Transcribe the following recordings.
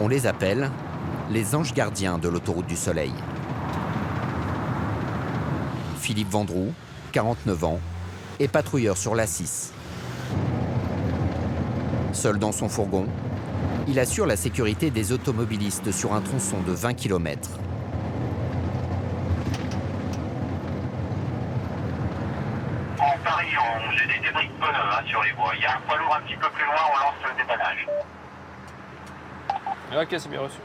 On les appelle les anges gardiens de l'autoroute du Soleil. Philippe Vendroux, 49 ans, est patrouilleur sur l'A6. Seul dans son fourgon, il assure la sécurité des automobilistes sur un tronçon de 20 km. En Paris 11, j'ai des débris de pneus sur les voies. Il y a un poids lourd un petit peu plus loin, on lance le dépannage. Ok, c'est bien reçu.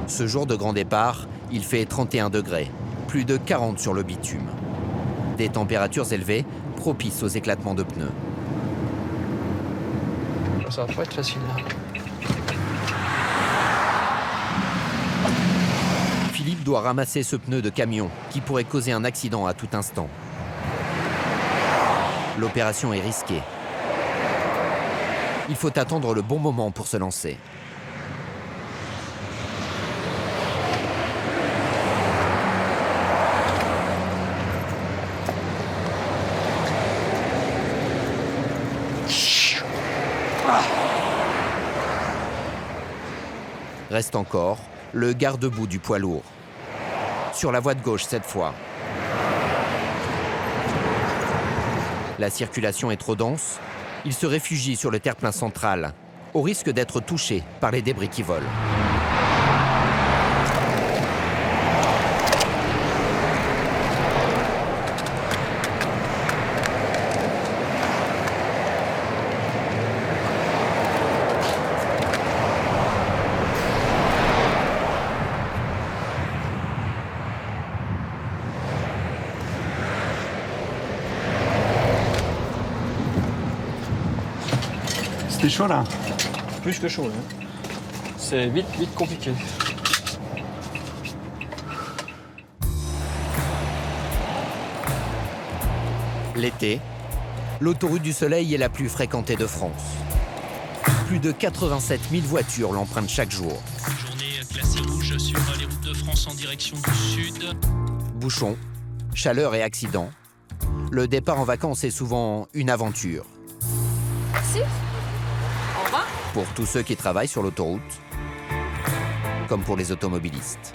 Ce jour de grand départ, il fait 31 degrés, plus de 40 sur le bitume. Des températures élevées propices aux éclatements de pneus. Ça va pas être facile là. Philippe doit ramasser ce pneu de camion qui pourrait causer un accident à tout instant. L'opération est risquée. Il faut attendre le bon moment pour se lancer. Reste encore le garde-boue du poids lourd. Sur la voie de gauche cette fois. La circulation est trop dense. Il se réfugie sur le terre-plein central, au risque d'être touché par les débris qui volent. C'est chaud là. Plus que chaud là. C'est vite compliqué. L'été, l'autoroute du Soleil est la plus fréquentée de France. Plus de 87 000 voitures l'empruntent chaque jour. Journée classée rouge sur les routes de France en direction du sud. Bouchons, chaleur et accidents. Le départ en vacances est souvent une aventure. Merci. Au revoir. Pour tous ceux qui travaillent sur l'autoroute, comme pour les automobilistes.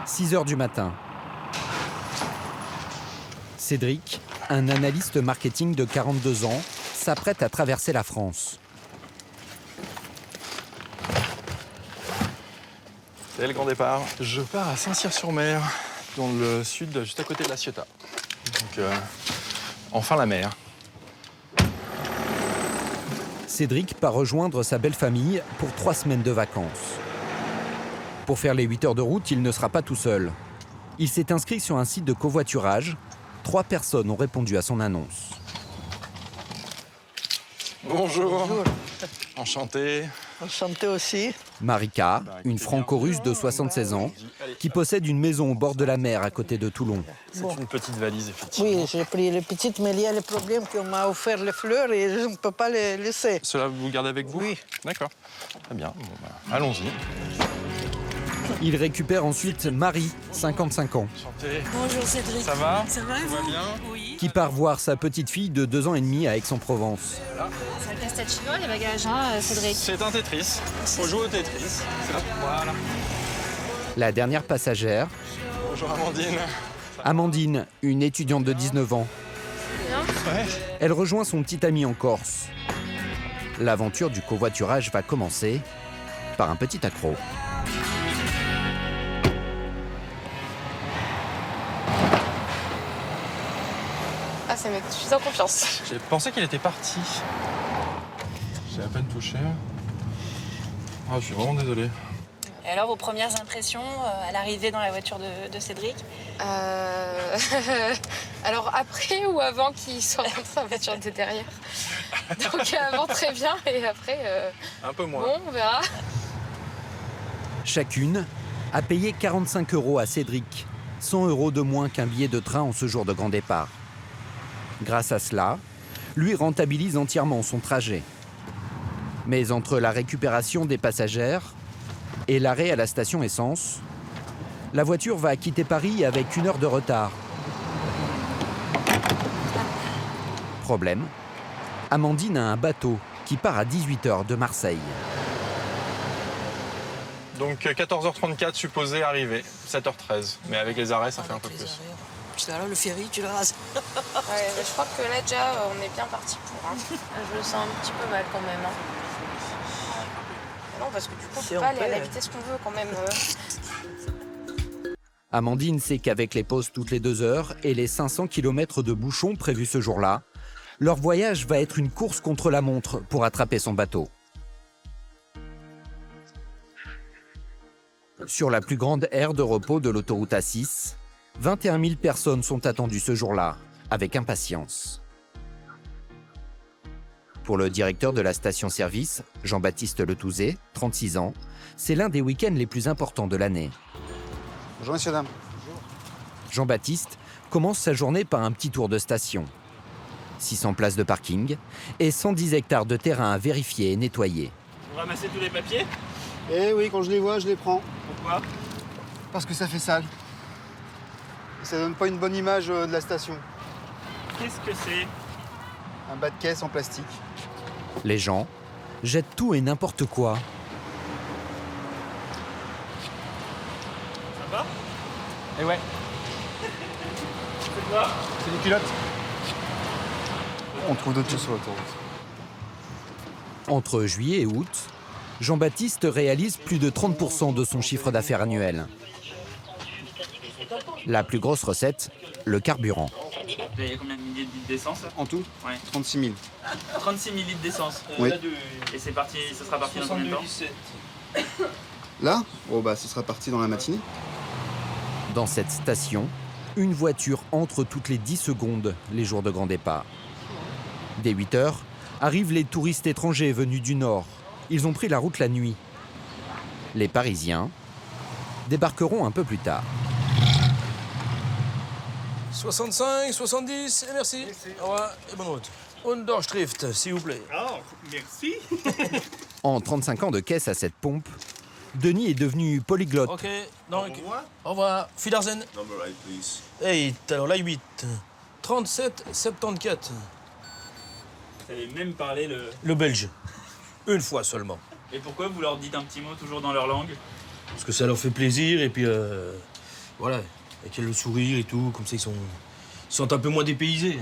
« 6 heures du matin. Cédric, un analyste marketing de 42 ans, s'apprête à traverser la France. C'est le grand départ. Je pars à Saint-Cyr-sur-Mer, dans le sud, juste à côté de La Ciotat. Donc, enfin la mer. Cédric part rejoindre sa belle famille pour 3 semaines de vacances. Pour faire les 8 heures de route, il ne sera pas tout seul. Il s'est inscrit sur un site de covoiturage. 3 personnes ont répondu à son annonce. Bonjour. Bonjour. Enchanté. Enchanté aussi. Marika, une franco-russe de 76 ans, qui possède une maison au bord de la mer à côté de Toulon. C'est une petite valise, effectivement. Oui, j'ai pris les petites, mais il y a le problème qu'on m'a offert les fleurs et je ne peux pas les laisser. Cela, vous gardez avec vous? Oui. D'accord. Très bien. Bon, allons-y. Il récupère ensuite Marie, 55 ans. Enchanté. Bonjour Cédric. Ça va? Ça va et vous? Tout va bien? Oui. Qui part voir sa petite fille de 2 ans et demi à Aix-en-Provence. C'est un casse-tête chinois les bagages, hein, Cédric? C'est un Tetris. Faut jouer au Tetris. C'est là. Voilà. La dernière passagère, Bonjour Amandine. Amandine, une étudiante de 19 ans. Ouais. Elle rejoint son petit ami en Corse. L'aventure du covoiturage va commencer par un petit accroc. Ah, ça met tout de suite en confiance. J'ai pensé qu'il était parti. J'ai à peine touché. Ah, je suis vraiment désolé. Et alors, vos premières impressions à l'arrivée dans la voiture de Cédric? Alors, après ou avant qu'il soit rentré dans la voiture de derrière? Donc, avant, très bien, et après... Un peu moins. Bon, on verra. Chacune a payé 45 € à Cédric, 100 € de moins qu'un billet de train en ce jour de grand départ. Grâce à cela, lui rentabilise entièrement son trajet. Mais entre la récupération des passagères et l'arrêt à la station essence, la voiture va quitter Paris avec 1 heure de retard. Problème, Amandine a un bateau qui part à 18h de Marseille. Donc 14h34 supposé arriver, 7h13. Mais avec les arrêts, ça fait un peu plus. Putain, là, le ferry, tu le rases. Ouais, mais je crois que là déjà on est bien parti pour. Hein. Je le sens un petit peu mal quand même. Hein. Non, parce que du coup on peut pas aller à la vitesse qu'on veut quand même. Amandine sait qu'avec les pauses toutes les 2 heures et les 500 km de bouchons prévus ce jour-là, leur voyage va être une course contre la montre pour attraper son bateau. Sur la plus grande aire de repos de l'autoroute A6, 21 000 personnes sont attendues ce jour-là, avec impatience. Pour le directeur de la station-service, Jean-Baptiste Letouzé, 36 ans, c'est l'un des week-ends les plus importants de l'année. Bonjour messieurs, dames. Jean-Baptiste commence sa journée par un petit tour de station. 600 places de parking et 110 hectares de terrain à vérifier et nettoyer. Vous ramassez tous les papiers? Eh oui, quand je les vois, je les prends. Pourquoi? Parce que ça fait sale. Et ça donne pas une bonne image de la station. Qu'est-ce que c'est? Un bas de caisse en plastique. Les gens jettent tout et n'importe quoi. Ça va? Eh ouais, C'est quoi? c'est des culottes. On trouve de tout sur l'autoroute. Entre juillet et août, Jean-Baptiste réalise plus de 30% de son chiffre d'affaires annuel. La plus grosse recette, le carburant. Vous payez combien de milliers de litres d'essence? En tout, Ouais. 36 000. 36 000 litres d'essence. Oui. Et c'est parti, ça sera parti dans combien de temps? Là, oh bah, ce sera parti dans la matinée. Dans cette station, une voiture entre toutes les 10 secondes les jours de grand départ. Dès 8 heures, arrivent les touristes étrangers venus du nord. Ils ont pris la route la nuit. Les Parisiens débarqueront un peu plus tard. 65, 70, et merci. Au revoir et bonne route. Unterschrift, s'il vous plaît. Oh, merci. En 35 ans de caisse à cette pompe, Denis est devenu polyglotte. Ok, donc. Au revoir. Fidarzen. Number 8, please. Hey, alors la 8. 37, 74. Vous savez même parler Le belge. Une fois seulement. Et pourquoi vous leur dites un petit mot toujours dans leur langue? Parce que ça leur fait plaisir et puis voilà, avec le sourire et tout, comme ça ils sont un peu moins dépaysés.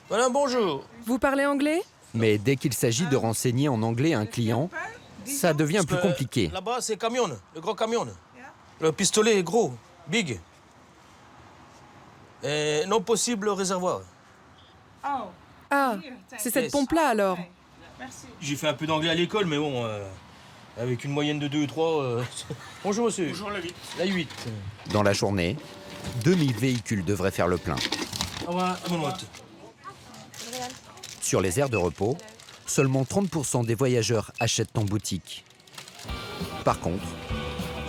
Voilà, bonjour. Vous parlez anglais? Mais dès qu'il s'agit de renseigner en anglais un client, ça devient plus compliqué. Là-bas, c'est camion, le gros camion. Le pistolet est gros, big. Et non possible réservoir. Ah, c'est cette pompe-là alors. J'ai fait un peu d'anglais à l'école, mais bon, avec une moyenne de 2 ou 3... Bonjour monsieur. Bonjour la 8. La 8. Dans la journée, 2000 véhicules devraient faire le plein. Au revoir, à bonne route. Sur les aires de repos, seulement 30% des voyageurs achètent en boutique. Par contre,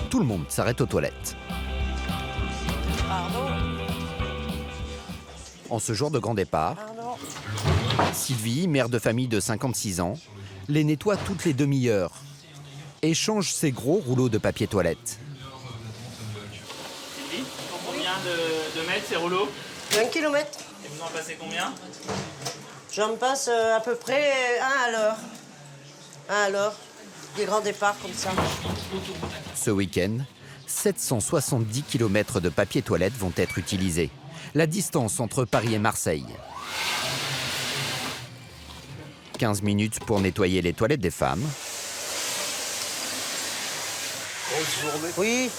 tout le monde s'arrête aux toilettes. Pardon. En ce jour de grand départ, Sylvie, mère de famille de 56 ans, les nettoie toutes les demi-heures et change ses gros rouleaux de papier toilette. Sylvie, pour combien de mètres ces rouleaux? 20 km. Et vous en passez combien? J'en passe à peu près un à l'heure. Un à l'heure. Des grands départs comme ça. Ce week-end, 770 km de papier toilette vont être utilisés. La distance entre Paris et Marseille. 15 minutes pour nettoyer les toilettes des femmes. Oui.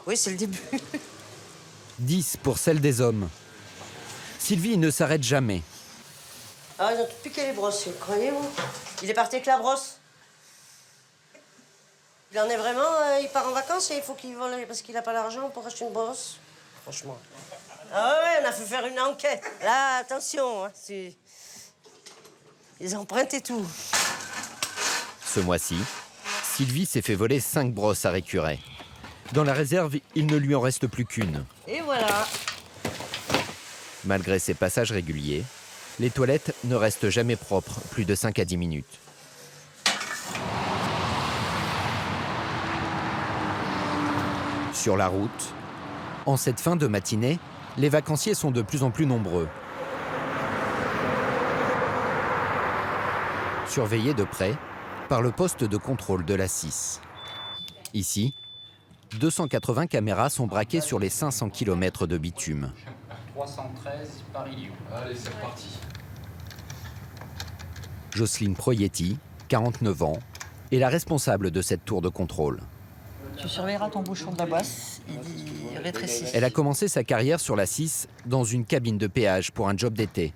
Oui, c'est le début. 10 pour celles des hommes. Sylvie ne s'arrête jamais. Ah, ils ont tout piqué les brosses, croyez-vous? Il est parti avec la brosse. Il en est vraiment, il part en vacances et il faut qu'il vole parce qu'il n'a pas l'argent pour acheter une brosse. Franchement. Ah ouais, on a fait faire une enquête. Là, attention, hein, c'est... Les empreintes et tout. Ce mois-ci, Sylvie s'est fait voler 5 brosses à récurer. Dans la réserve, il ne lui en reste plus qu'une. Et voilà. Malgré ses passages réguliers, les toilettes ne restent jamais propres plus de 5 à 10 minutes. sur la route. En cette fin de matinée, les vacanciers sont de plus en plus nombreux. Surveillés de près par le poste de contrôle de la 6. Ici, 280 caméras sont braquées sur les 500 km de bitume. 313 Paris-Lyon. Allez, c'est reparti. Jocelyne Proietti, 49 ans, est la responsable de cette tour de contrôle. Tu surveilleras ton bouchon de la boisse, il rétrécit. Elle a commencé sa carrière sur la 6 dans une cabine de péage pour un job d'été.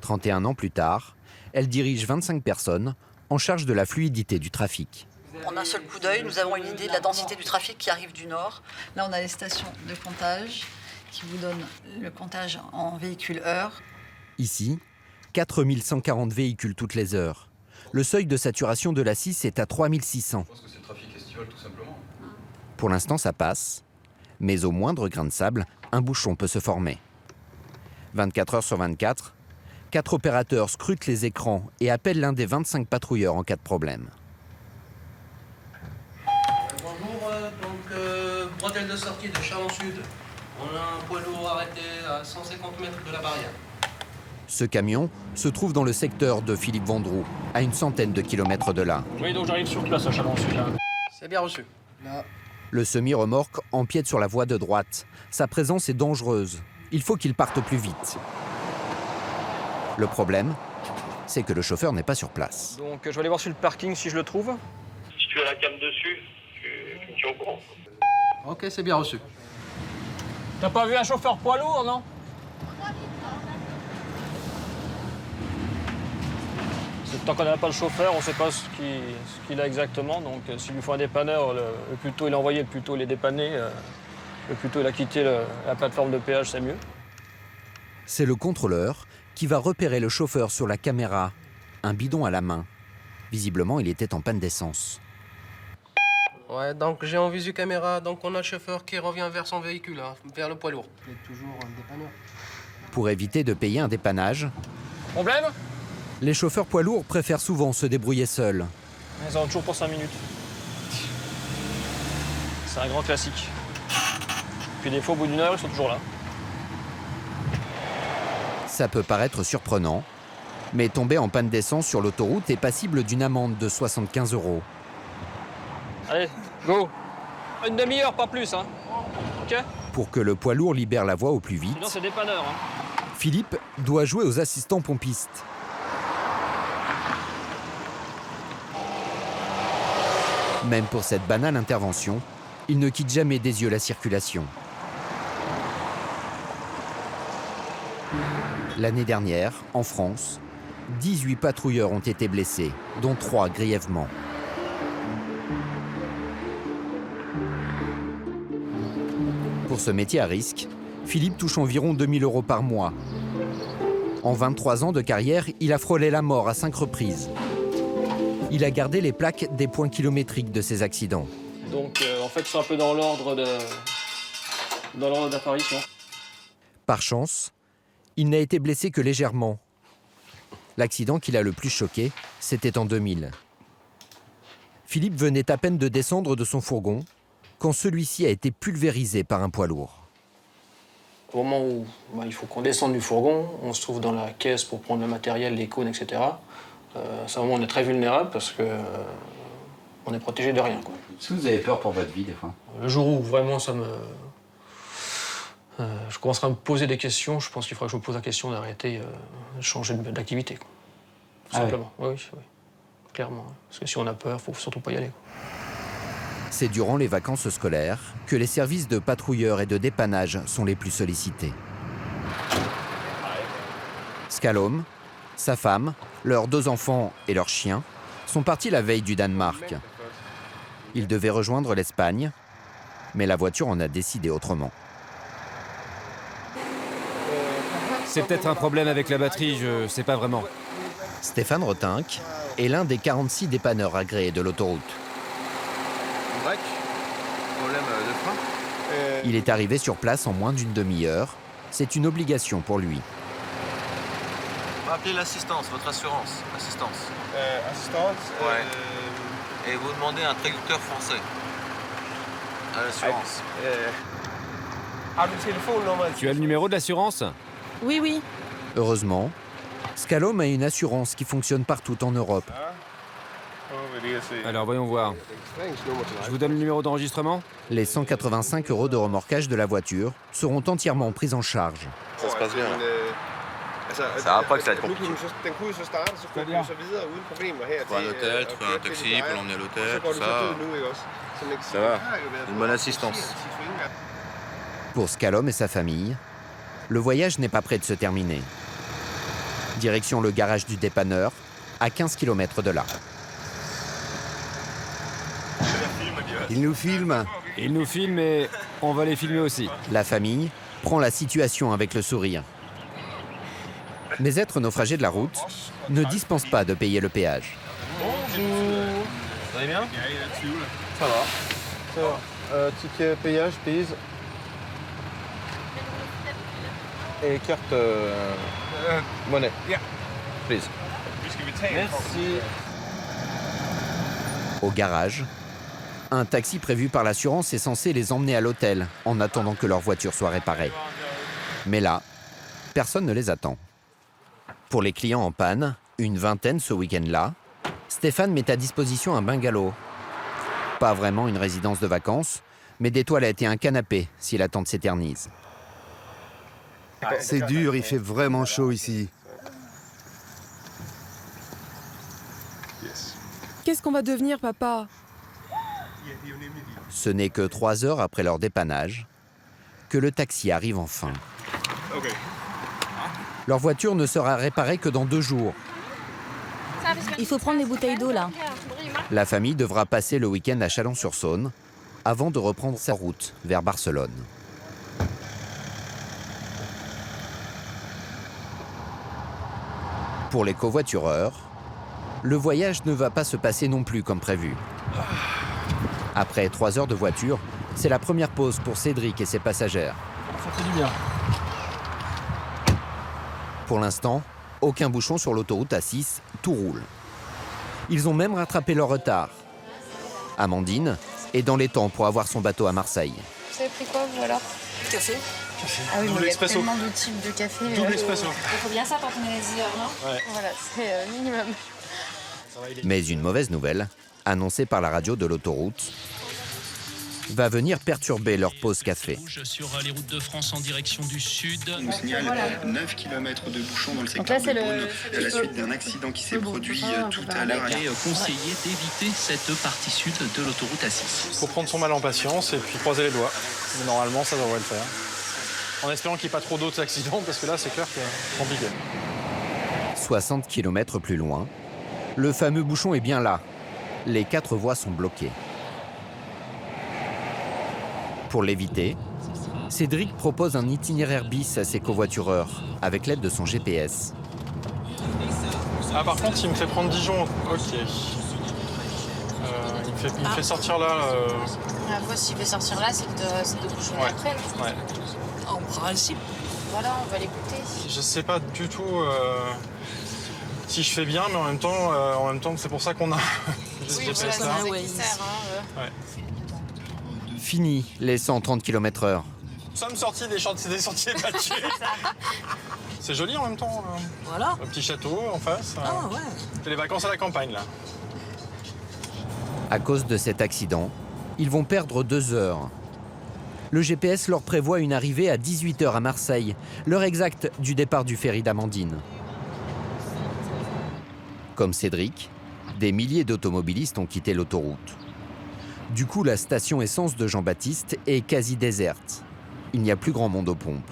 31 ans plus tard, elle dirige 25 personnes en charge de la fluidité du trafic. En un seul coup d'œil, nous avons une idée de la densité du trafic qui arrive du nord. Là, on a les stations de comptage qui vous donnent le comptage en véhicules heure. Ici, 4140 véhicules toutes les heures. Le seuil de saturation de la 6 est à 3600. Je pense que c'est le trafic estival tout simplement. Pour l'instant, ça passe. Mais au moindre grain de sable, un bouchon peut se former. 24 heures sur 24, 4 opérateurs scrutent les écrans et appellent l'un des 25 patrouilleurs en cas de problème. Bonjour, bretelle de sortie de Chalon-Sud. On a un poids lourd arrêté à 150 mètres de la barrière. Ce camion se trouve dans le secteur de Philippe Vendroux, à une centaine de kilomètres de là. Oui, donc j'arrive sur place à Chalon-Sud. C'est bien reçu. Là. Le semi-remorque empiète sur la voie de droite. Sa présence est dangereuse. Il faut qu'il parte plus vite. Le problème, c'est que le chauffeur n'est pas sur place. Donc je vais aller voir sur le parking si je le trouve. Si tu as la cam dessus, tu me tiens au courant. Ok, c'est bien reçu. T'as pas vu un chauffeur poids lourd, non? Tant qu'on n'a pas le chauffeur, on ne sait pas ce qu'il a exactement. Donc s'il lui faut un dépanneur, le plus tôt il est envoyé, le plus tôt il est dépanné, le plus tôt il a quitté la plateforme de péage, c'est mieux. C'est le contrôleur qui va repérer le chauffeur sur la caméra, un bidon à la main. Visiblement, il était en panne d'essence. Ouais, donc j'ai en visu caméra, donc on a le chauffeur qui revient vers son véhicule, hein, vers le poids lourd. Il y a toujours un dépanneur. Pour éviter de payer un dépannage, Problème? les chauffeurs poids lourds préfèrent souvent se débrouiller seuls. Ils ont toujours pour 5 minutes. C'est un grand classique. Puis des fois, au bout d'une heure, ils sont toujours là. Ça peut paraître surprenant, mais tomber en panne d'essence sur l'autoroute est passible d'une amende de 75 €. Allez, go! Une demi-heure, pas plus, hein. Ok? Pour que le poids lourd libère la voie au plus vite, Sinon, c'est dépanneur, hein. Philippe doit jouer aux assistants pompistes. Même pour cette banale intervention, il ne quitte jamais des yeux la circulation. L'année dernière, en France, 18 patrouilleurs ont été blessés, dont 3 grièvement. Pour ce métier à risque, Philippe touche environ 2000 € par mois. En 23 ans de carrière, il a frôlé la mort à 5 reprises. Il a gardé les plaques des points kilométriques de ces accidents. Donc, en fait, c'est un peu dans l'ordre d'apparition. Par chance, il n'a été blessé que légèrement. L'accident qui l'a le plus choqué, c'était en 2000. Philippe venait à peine de descendre de son fourgon quand celui-ci a été pulvérisé par un poids lourd. Au moment où il faut qu'on descende du fourgon, on se trouve dans la caisse pour prendre le matériel, les cônes, etc. C'est un moment où on est très vulnérable parce qu'on est protégé de rien, quoi. Est-ce que vous avez peur pour votre vie, des fois? Le jour où vraiment ça me... je commencerai à me poser des questions, je pense qu'il faudra que je me pose la question d'arrêter, de changer d'activité, quoi. Tout simplement. Oui, clairement. Parce que si on a peur, il ne faut surtout pas y aller, quoi. C'est durant les vacances scolaires que les services de patrouilleurs et de dépannage sont les plus sollicités. Scalom, sa femme, leurs 2 enfants et leur chien sont partis la veille du Danemark. Ils devaient rejoindre l'Espagne, mais la voiture en a décidé autrement. C'est peut-être un problème avec la batterie, je sais pas vraiment. Stéphane Rotinck est l'un des 46 dépanneurs agréés de l'autoroute. Break, problème de frein. Il est arrivé sur place en moins d'une demi-heure. C'est une obligation pour lui. Appelez l'assistance, votre assurance. Assistance. Assistance Ouais. Et vous demandez un traducteur français. À l'assurance. Tu as le numéro de l'assurance? Oui, oui. Heureusement, Scalom a une assurance qui fonctionne partout en Europe. Alors voyons voir. Je vous donne le numéro d'enregistrement? Les 185 € de remorquage de la voiture seront entièrement pris en charge. Ça se passe bien. Ça va pas que ça va être compliqué. Pour un hôtel, trouver un taxi pour l'emmener à l'hôtel, tout ça. Ça va. Une bonne assistance. Pour Scalom et sa famille, le voyage n'est pas près de se terminer. Direction le garage du dépanneur, à 15 km de là. Il nous filme et on va les filmer aussi. La famille prend la situation avec le sourire. Mais être naufragé de la route ne dispense pas de payer le péage. Bonjour. Vous allez bien? Ça va. Ça va. Ticket payage, please. Et carte monnaie. Please. Merci. Au garage, un taxi prévu par l'assurance est censé les emmener à l'hôtel en attendant que leur voiture soit réparée. Mais là, personne ne les attend. Pour les clients en panne, une vingtaine ce week-end-là, Stéphane met à disposition un bungalow. Pas vraiment une résidence de vacances, mais des toilettes et un canapé si l'attente s'éternise. C'est dur, il fait vraiment chaud ici. Qu'est-ce qu'on va devenir, papa? Ce n'est que 3 heures après leur dépannage que le taxi arrive enfin. Leur voiture ne sera réparée que dans 2 jours. Il faut prendre les bouteilles d'eau, là. La famille devra passer le week-end à Chalon-sur-Saône avant de reprendre sa route vers Barcelone. Pour les covoitureurs, le voyage ne va pas se passer non plus comme prévu. Après 3 heures de voiture, c'est la première pause pour Cédric et ses passagères. Ça fait du bien. Pour l'instant, aucun bouchon sur l'autoroute A6, tout roule. Ils ont même rattrapé leur retard. Amandine est dans les temps pour avoir son bateau à Marseille. Vous avez pris quoi, vous, alors? Café. Ah oui, Double mais il y a espresso. tellement de types de café. Double espresso. Il faut bien ça quand on est les heures, non? Ouais. Voilà, c'est minimum. Mais une mauvaise nouvelle, annoncée par la radio de l'autoroute, va venir perturber leur pause café. Rouge sur les routes de France en direction du sud. On nous signale 9 km de bouchons dans le Donc là, secteur de Beaune à la suite d'un accident qui s'est produit tout à l'heure. Il est conseillé d'éviter cette partie sud de l'autoroute A6. Il faut prendre son mal en patience et puis croiser les doigts. Mais normalement, ça devrait le faire. En espérant qu'il n'y ait pas trop d'autres accidents, parce que là, c'est clair que c'est compliqué. 60 km plus loin, le fameux bouchon est bien là. Les 4 voies sont bloquées. Pour l'éviter, Cédric propose un itinéraire bis à ses covoitureurs, avec l'aide de son GPS. Ah, par contre, il me fait prendre Dijon. Ok. Il me fait sortir là. La fois, s'il veut sortir là, c'est de bouchonner après. Ouais. En principe. Voilà, on va l'écouter. Je sais pas du tout si je fais bien, mais en même temps, c'est pour ça qu'on a. Oui, voilà, c'est ça qui sert. Ouais. Fini les 130 km/h. Nous sommes sortis des sentiers battus. C'est joli en même temps. Voilà. Un petit château en face. Ah ouais. C'est les vacances à la campagne là. À cause de cet accident, ils vont perdre 2 heures. Le GPS leur prévoit une arrivée à 18h à Marseille, l'heure exacte du départ du ferry d'Amandine. Comme Cédric, des milliers d'automobilistes ont quitté l'autoroute. Du coup, la station essence de Jean-Baptiste est quasi déserte. Il n'y a plus grand monde aux pompes.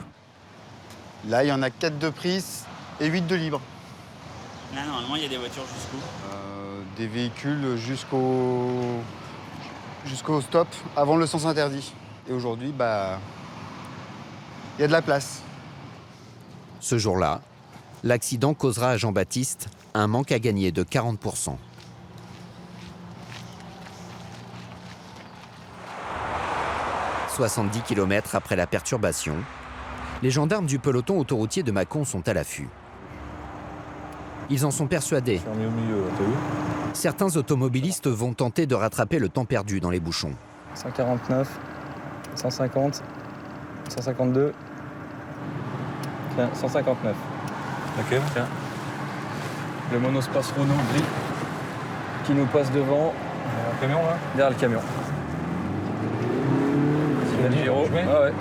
Là, il y en a 4 de prise et 8 de libre. Là, normalement, il y a des voitures jusqu'où? Des véhicules jusqu'au stop, avant le sens interdit. Et aujourd'hui, il y a de la place. Ce jour-là, l'accident causera à Jean-Baptiste un manque à gagner de 40%. « 70 km après la perturbation, les gendarmes du peloton autoroutier de Mâcon sont à l'affût. Ils en sont persuadés. Certains automobilistes vont tenter de rattraper le temps perdu dans les bouchons. 149, 150, 152, tiens, 159. Ok. Tiens. Le monospace Renault gris qui nous passe devant. Le camion là ? Derrière le camion. C'est le Giro. Ah ouais.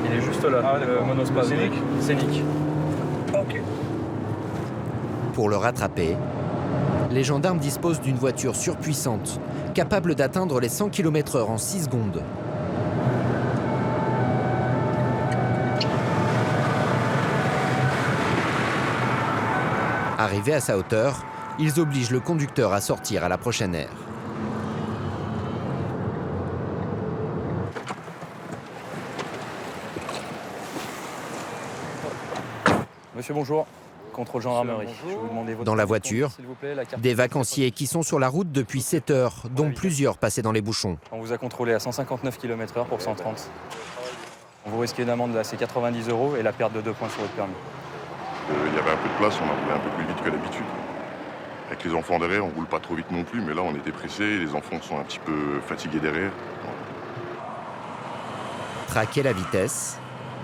Il est juste là, le monospace gris. Scénic. Ok. Pour le rattraper, les gendarmes disposent d'une voiture surpuissante, capable d'atteindre les 100 km/h en 6 secondes. Arrivés à sa hauteur, ils obligent le conducteur à sortir à la prochaine aire. Monsieur, bonjour. Contrôle gendarmerie. Je vais vous demander votre Dans la voiture, s'il vous plaît, la carte des vacanciers qui sont sur la route depuis 7 heures, dont plusieurs passés dans les bouchons. On vous a contrôlé à 159 km/h pour 130. Vous risquez une amende, là, c'est 90 € et la perte de 2 points sur votre permis. Il y avait un peu de place, on a roulé un peu plus vite que d'habitude. Avec les enfants derrière, on roule pas trop vite non plus, mais là on était pressés, les enfants sont un petit peu fatigués derrière. Traquer la vitesse,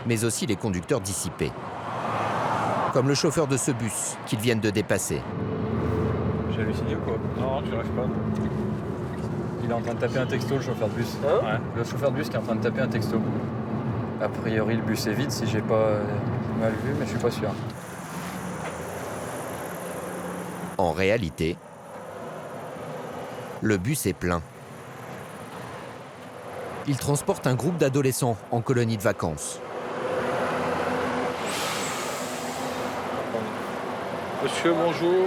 mais aussi les conducteurs dissipés. Comme le chauffeur de ce bus qu'ils viennent de dépasser. J'ai halluciné ou quoi? Non, tu arrives pas. Il est en train de taper un texto, le chauffeur de bus. Ouais. Le chauffeur de bus qui est en train de taper un texto. A priori, le bus est vide si j'ai pas mal vu, mais je suis pas sûr. En réalité, le bus est plein. Il transporte un groupe d'adolescents en colonie de vacances. Monsieur, bonjour.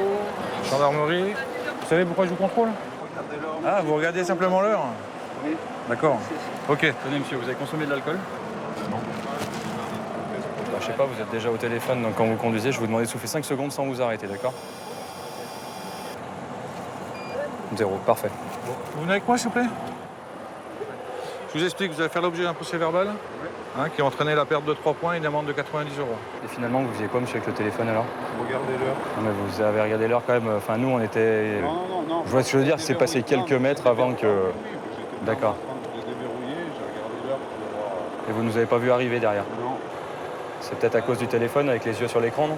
Gendarmerie. Vous savez pourquoi je vous contrôle? Ah, vous regardez simplement l'heure? Oui. D'accord. Ok. Tenez, monsieur, vous avez consommé de l'alcool? Non. Je sais pas, vous êtes déjà au téléphone, donc quand vous conduisez, je vous demande de souffler 5 secondes sans vous arrêter, d'accord? 0, parfait. Vous venez avec moi, s'il vous plaît? Je vous explique, vous allez faire l'objet d'un procès verbal qui entraînait la perte de 3 points et une amende de 90 €. Et finalement, vous faisiez quoi, monsieur, avec le téléphone, alors? Regardez l'heure. Mais vous avez regardé l'heure quand même. Enfin, nous, on était... Non. Je vois ce que je veux dire, c'est passé quelques mètres avant que... D'accord. Je l'ai déverrouillé, j'ai regardé l'heure pour voir... Et vous nous avez pas vu arriver derrière? Non. C'est peut-être à cause du téléphone, avec les yeux sur l'écran, non?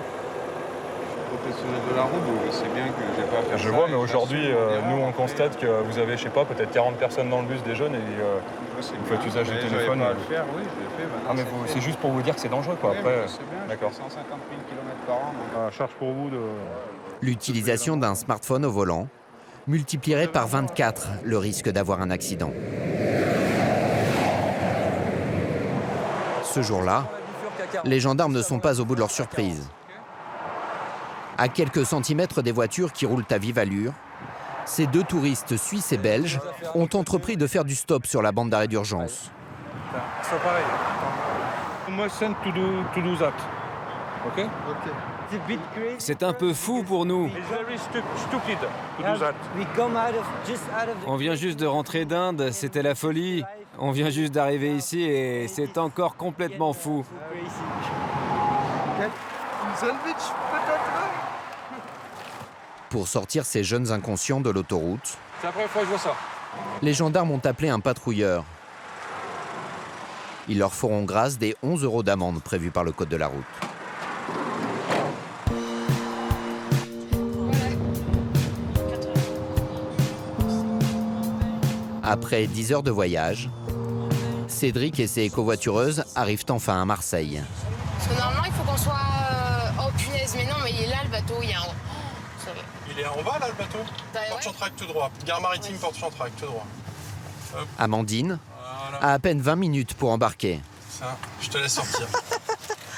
Professionnel de la route, donc je sais bien que j'ai pas à faire ça. Je vois, mais aujourd'hui, nous, on constate que vous avez, je sais pas, peut-être 40 personnes dans le bus, des jeunes, et vous faites usage du téléphone. Pas à le faire, oui, je l'ai fait. Ah, mais c'est juste pour vous dire que c'est dangereux, quoi. Oui, Après, je sais bien, d'accord. 150 000 km par an. Donc... charge pour vous de... L'utilisation d'un smartphone au volant multiplierait par 24 le risque d'avoir un accident. Ce jour-là, les gendarmes ne sont pas au bout de leur surprise. À quelques centimètres des voitures qui roulent à vive allure, ces 2 touristes suisses et belges ont entrepris de faire du stop sur la bande d'arrêt d'urgence. C'est pareil. Moi, send to do that. OK? C'est un peu fou pour nous. On vient juste de rentrer d'Inde, c'était la folie. On vient juste d'arriver ici et c'est encore complètement fou. Pour sortir ces jeunes inconscients de l'autoroute, C'est la première fois que je vois ça. les gendarmes ont appelé un patrouilleur. Ils leur feront grâce des 11 € d'amende prévus par le code de la route. Après 10 heures de voyage, Cédric et ses covoitureuses arrivent enfin à Marseille. Parce que normalement, il faut qu'on soit... Oh punaise, mais non, mais il est là le bateau, il y a un... Il est en bas, là, le bateau? Bah, Porte Chantrac, tout droit. Gare maritime, Porte Chantrac, tout droit. Amandine Voilà. a à peine 20 minutes pour embarquer. Ça, je te laisse sortir.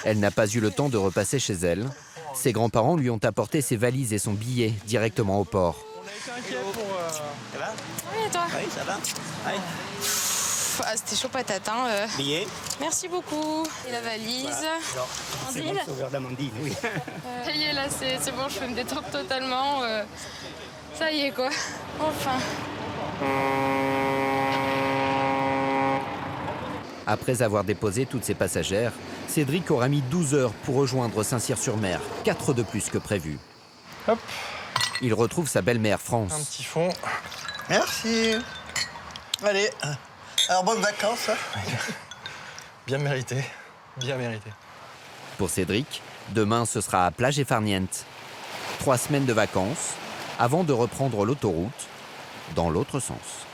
Elle n'a pas eu le temps de repasser chez elle. Ses grands-parents lui ont apporté ses valises et son billet directement au port. Oui, et toi? Oui, ça va. Oui. Ah, c'était chaud patate, hein. Billet. Merci beaucoup. Et la valise. C'est bon, sauveur d'Amandine, oui. Ça y est, là, c'est bon, je peux me détendre totalement. Ça y est, quoi. Enfin. Après avoir déposé toutes ses passagères, Cédric aura mis 12 heures pour rejoindre Saint-Cyr-sur-Mer, 4 de plus que prévu. Hop. Il retrouve sa belle-mère France. Un petit fond. Merci. Allez, Alors, bonnes vacances. Hein. Bien mérité, bien mérité. Pour Cédric, demain ce sera à Plage et Farniente. 3 semaines de vacances avant de reprendre l'autoroute dans l'autre sens.